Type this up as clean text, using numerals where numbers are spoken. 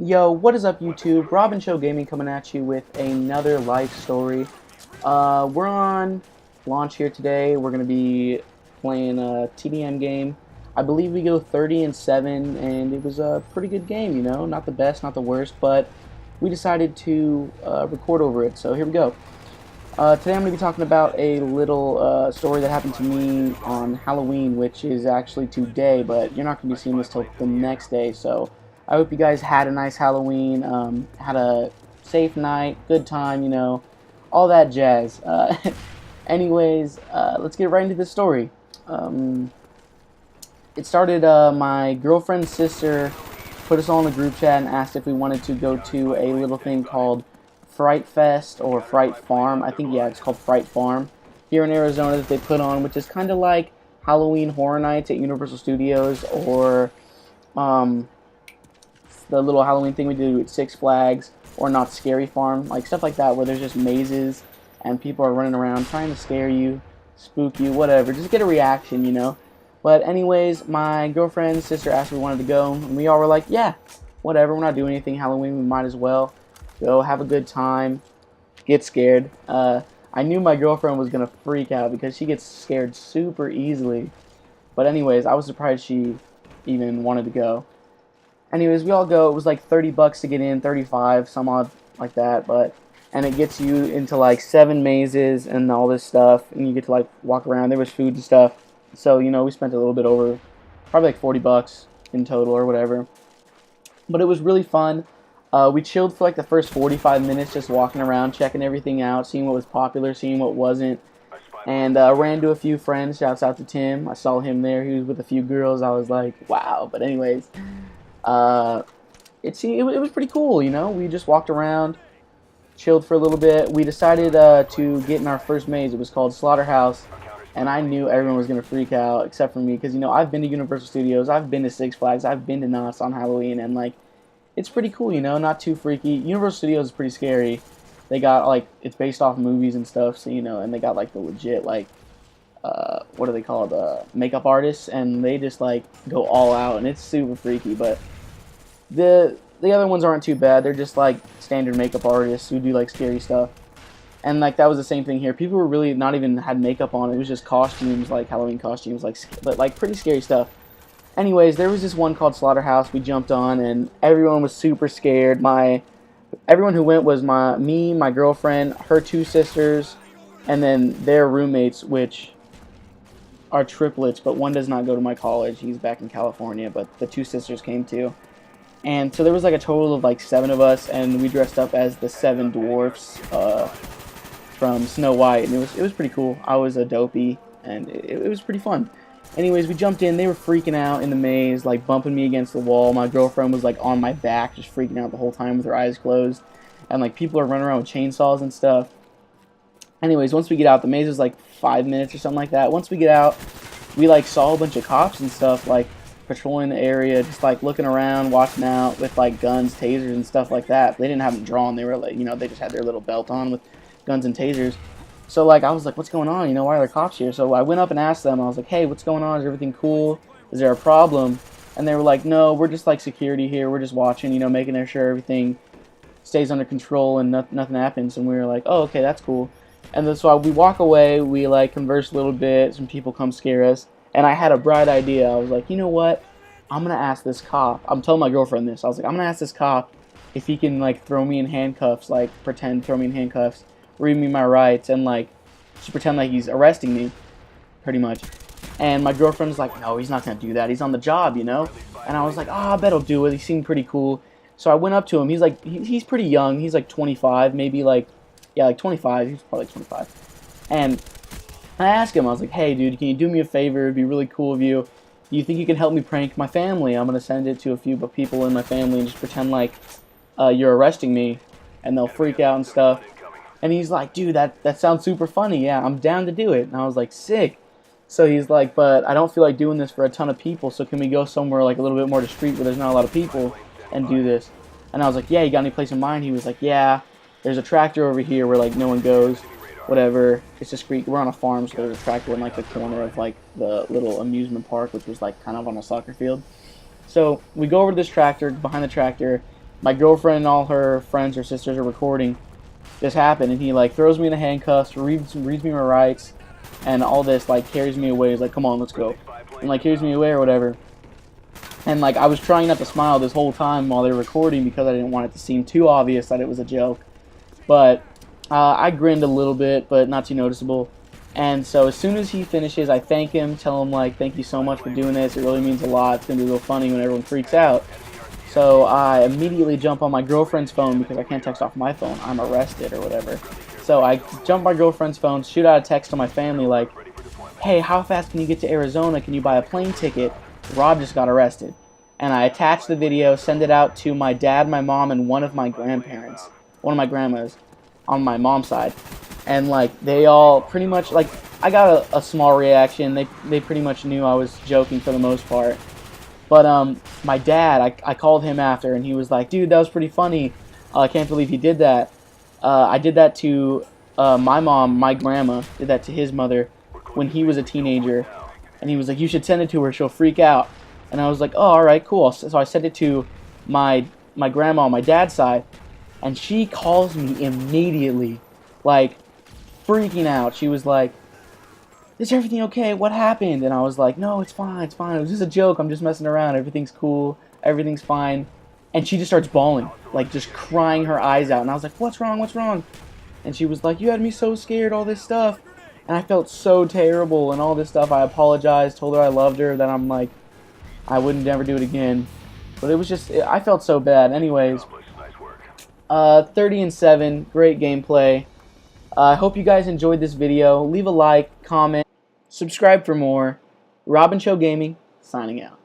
Yo, what is up, YouTube? Robin Show Gaming coming at you with another life story. We're on launch here today. We're gonna be playing a TDM game. I believe we go 30-7, and it was a pretty good game. Not the best, not the worst, but we decided to record over it. So here we go. Today I'm going to be talking about a little story that happened to me on Halloween, which is actually today, but you're not going to be seeing this till the next day. So I hope you guys had a nice Halloween, had a safe night, good time, all that jazz. Anyways, let's get right into this story. It started, my girlfriend's sister put us all in a group chat and asked if we wanted to go to a little thing called Fright Fest or Fright Farm. I think, yeah, it's called Fright Farm here in Arizona that they put on, which is kind of like Halloween Horror Nights at Universal Studios, or the little Halloween thing we do at Six Flags, or Not Scary Farm, like stuff like that, where there's just mazes and people are running around trying to scare you, spook you, whatever, just get a reaction. But anyways, my girlfriend's sister asked if we wanted to go, and we all were like, yeah, whatever, we're not doing anything Halloween, we might as well go have a good time, get scared. I knew my girlfriend was gonna freak out because she gets scared super easily. But anyways, I was surprised she even wanted to go. Anyways, we all go. It was like $30 to get in, 35, some odd like that. And it gets you into like 7 mazes and all this stuff, and you get to like walk around. There was food and stuff, so we spent a little bit over, probably like $40 in total or whatever. But it was really fun. We chilled for like the first 45 minutes, just walking around, checking everything out, seeing what was popular, seeing what wasn't, and ran into a few friends. Shouts out to Tim. I saw him there. He was with a few girls. I was like, wow. But anyways, it was pretty cool. We just walked around, chilled for a little bit. We decided to get in our first maze. It was called Slaughterhouse, and I knew everyone was gonna freak out except for me because I've been to Universal Studios, I've been to Six Flags, I've been to Knott's on Halloween, and like, it's pretty cool, not too freaky. Universal Studios is pretty scary. They got like, it's based off movies and stuff, so and they got like the legit like what do they call it, makeup artists, and they just like go all out, and it's super freaky. But the other ones aren't too bad. They're just like standard makeup artists who do like scary stuff. And like that was the same thing here. People were really not even had makeup on. It was just costumes, like Halloween costumes, but like pretty scary stuff. Anyways, there was this one called Slaughterhouse. We jumped on, and everyone was super scared. Everyone who went was me, my girlfriend, her 2 sisters, and then their roommates, which are triplets, but one does not go to my college. He's back in California, but the 2 sisters came too. And so there was like a total of like 7 of us, and we dressed up as the 7 dwarfs from Snow White, and it was pretty cool. I was a dopey, and it was pretty fun. Anyways, we jumped in. They were freaking out in the maze, like bumping me against the wall. My girlfriend was like on my back, just freaking out the whole time with her eyes closed. And like people are running around with chainsaws and stuff. Anyways, once we get out, the maze was like 5 minutes or something like that. Once we get out, we like saw a bunch of cops and stuff like patrolling the area, just like looking around, watching out with like guns, tasers, and stuff like that. They didn't have them drawn. They were like, they just had their little belt on with guns and tasers. So, like, I was like, what's going on? Why are there cops here? So I went up and asked them. I was like, hey, what's going on? Is everything cool? Is there a problem? And they were like, no, we're just, like, security here. We're just watching, making sure everything stays under control and nothing happens. And we were like, oh, okay, that's cool. And then so we walk away. We, like, converse a little bit. Some people come scare us. And I had a bright idea. I was like, you know what? I'm going to ask this cop. I'm telling my girlfriend this. I was like, I'm going to ask this cop if he can, like, throw me in handcuffs, like, pretend throw me in handcuffs, read me my rights, and like just pretend like he's arresting me, pretty much. And my girlfriend's like, no, he's not gonna do that. He's on the job, And I was like, oh, I bet he'll do it. He seemed pretty cool. So I went up to him. He's like, he's pretty young. He's like 25, maybe like, yeah, like 25. He's probably like 25. And I asked him, I was like, hey, dude, can you do me a favor? It'd be really cool of you. Do you think you can help me prank my family? I'm gonna send it to a few people in my family and just pretend like you're arresting me, and they'll freak out and stuff. And he's like, dude, that sounds super funny. Yeah, I'm down to do it. And I was like, sick. So he's like, but I don't feel like doing this for a ton of people. So can we go somewhere like a little bit more discreet where there's not a lot of people and do this? And I was like, yeah, you got any place in mind? He was like, yeah, there's a tractor over here where like no one goes. Whatever. It's discreet. We're on a farm, so there's a tractor in like the corner of like the little amusement park, which was like kind of on a soccer field. So we go over to this tractor, behind the tractor, my girlfriend and all her friends or sisters are recording this happen, and he like throws me in the handcuffs, reads me my rights, and all this, like carries me away. He's like, come on, let's go, and like carries me away or whatever. And like I was trying not to smile this whole time while they were recording because I didn't want it to seem too obvious that it was a joke. But I grinned a little bit, but not too noticeable. And so as soon as he finishes, I thank him, tell him like, thank you so much for doing this. It really means a lot. It's gonna be real funny when everyone freaks out. So I immediately jump on my girlfriend's phone because I can't text off my phone. I'm arrested or whatever. So I jump my girlfriend's phone, shoot out a text to my family like, hey, how fast can you get to Arizona? Can you buy a plane ticket? Rob just got arrested. And I attach the video, send it out to my dad, my mom, and one of my grandparents. One of my grandmas on my mom's side. And like they all pretty much, like, I got a small reaction. They pretty much knew I was joking for the most part. But my dad, I called him after, and he was like, dude, that was pretty funny. I can't believe he did that. I did that to my mom, my grandma, did that to his mother when he was a teenager. And he was like, you should send it to her, she'll freak out. And I was like, oh, alright, cool. So I sent it to my grandma on my dad's side, and she calls me immediately, like, freaking out. She was like, is everything okay? What happened? And I was like, no, it's fine, it's fine. It was just a joke. I'm just messing around. Everything's cool. Everything's fine. And she just starts bawling, like just crying her eyes out. And I was like, what's wrong? What's wrong? And she was like, you had me so scared, all this stuff. And I felt so terrible and all this stuff. I apologized, told her I loved her, that I'm like, I wouldn't never do it again. But it was just, I felt so bad. Anyways, 30-7, great gameplay. I hope you guys enjoyed this video. Leave a like, comment, subscribe for more. Robin Show Gaming, signing out.